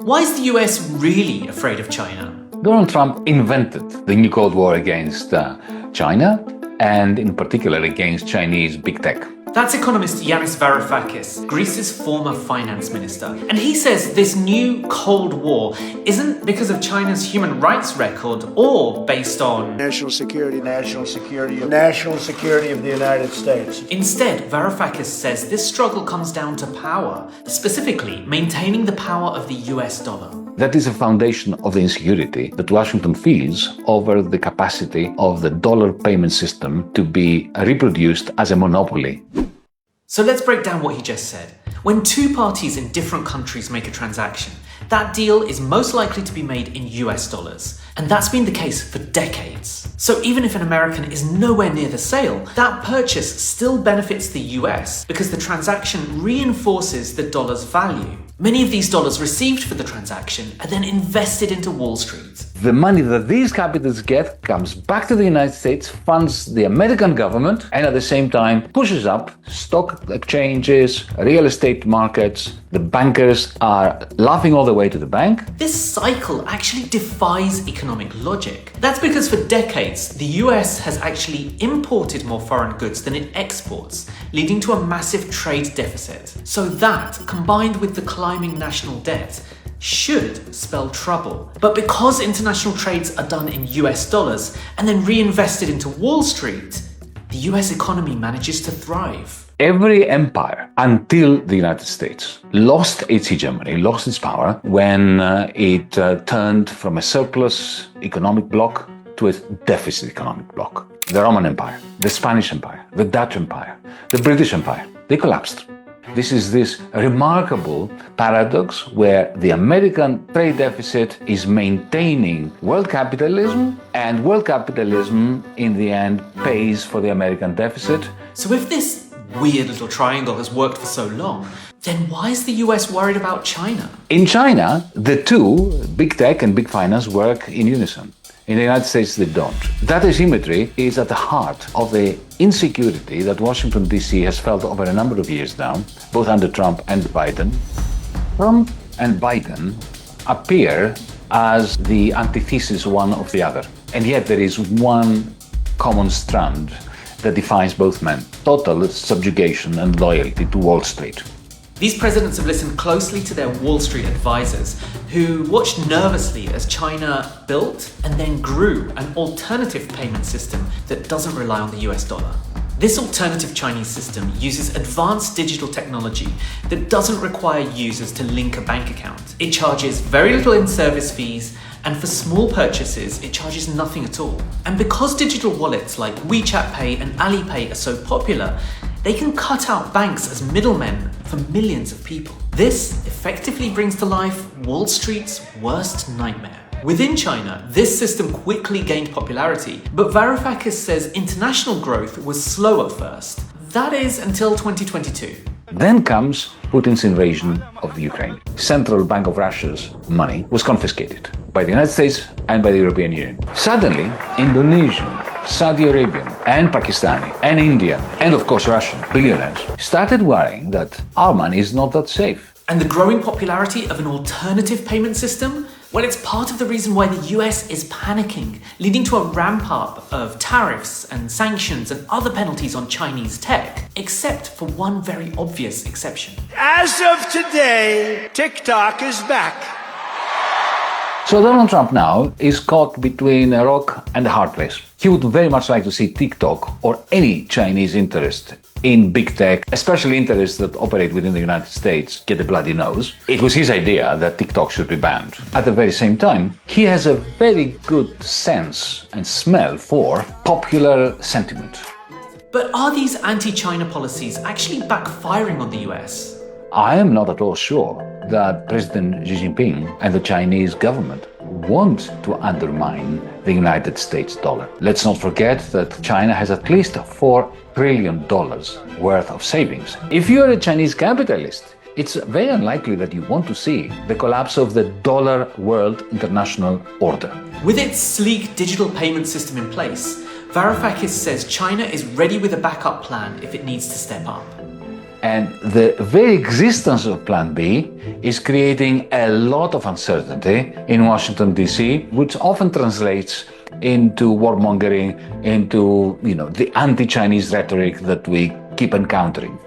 Why is the US really afraid of China? Donald Trump invented the new Cold War against China, and in particular against Chinese big tech. That's economist Yanis Varoufakis, Greece's former finance minister. And he says this new Cold War isn't because of China's human rights record or based on national security of the United States. Instead, Varoufakis says this struggle comes down to power, specifically maintaining the power of the US dollar. That is a foundation of the insecurity that Washington feels over the capacity of the dollar payment system to be reproduced as a monopoly. So let's break down what he just said. When two parties in different countries make a transaction, that deal is most likely to be made in US dollars. And that's been the case for decades. So even if an American is nowhere near the sale, that purchase still benefits the US because the transaction reinforces the dollar's value. Many of these dollars received for the transaction are then invested into Wall Street. The money that these capitals get comes back to the United States, funds the American government, and at the same time pushes up stock exchanges, real estate markets. The bankers are laughing all the way to the bank. This cycle actually defies economic logic. That's because for decades, the US has actually imported more foreign goods than it exports, leading to a massive trade deficit. So that, combined with the climbing national debt, should spell trouble. But because international trades are done in US dollars and then reinvested into Wall Street, the US economy manages to thrive. Every empire until the United States lost its hegemony, lost its power when it turned from a surplus economic bloc to a deficit economic bloc. The Roman Empire, the Spanish Empire, the Dutch Empire, the British Empire, they collapsed. This is this remarkable paradox where the American trade deficit is maintaining world capitalism, and world capitalism in the end pays for the American deficit. So if this weird little triangle has worked for so long, then why is the US worried about China? In China, the two, big tech and big finance, work in unison. In the United States, they don't. That asymmetry is at the heart of the insecurity that Washington, D.C. has felt over a number of years now, both under Trump and Biden. Trump and Biden appear as the antithesis one of the other. And yet there is one common strand that defines both men: total subjugation and loyalty to Wall Street. These presidents have listened closely to their Wall Street advisors, who watched nervously as China built and then grew an alternative payment system that doesn't rely on the US dollar. This alternative Chinese system uses advanced digital technology that doesn't require users to link a bank account. It charges very little in-service fees, and for small purchases, it charges nothing at all. And because digital wallets like WeChat Pay and Alipay are so popular, they can cut out banks as middlemen for millions of people. This effectively brings to life Wall Street's worst nightmare. Within China, this system quickly gained popularity, but Varoufakis says international growth was slow at first. That is until 2022. Then comes Putin's invasion of Ukraine. Central Bank of Russia's money was confiscated by the United States and by the European Union. Suddenly, Indonesian, Saudi Arabian, and Pakistani, and Indian, and of course Russian billionaires started worrying that our money is not that safe. And the growing popularity of an alternative payment system? Well, it's part of the reason why the US is panicking, leading to a ramp up of tariffs and sanctions and other penalties on Chinese tech, except for one very obvious exception. As of today, TikTok is back. So Donald Trump now is caught between a rock and a hard place. He would very much like to see TikTok or any Chinese interest in big tech, especially interests that operate within the United States, get a bloody nose. It was his idea that TikTok should be banned. At the very same time, he has a very good sense and smell for popular sentiment. But are these anti-China policies actually backfiring on the US? I am not at all sure that President Xi Jinping and the Chinese government want to undermine the United States dollar. Let's not forget that China has at least $4 trillion worth of savings. If you're a Chinese capitalist, it's very unlikely that you want to see the collapse of the dollar world international order. With its sleek digital payment system in place, Varoufakis says China is ready with a backup plan if it needs to step up. And the very existence of Plan B is creating a lot of uncertainty in Washington, D.C., which often translates into warmongering, into the anti-Chinese rhetoric that we keep encountering.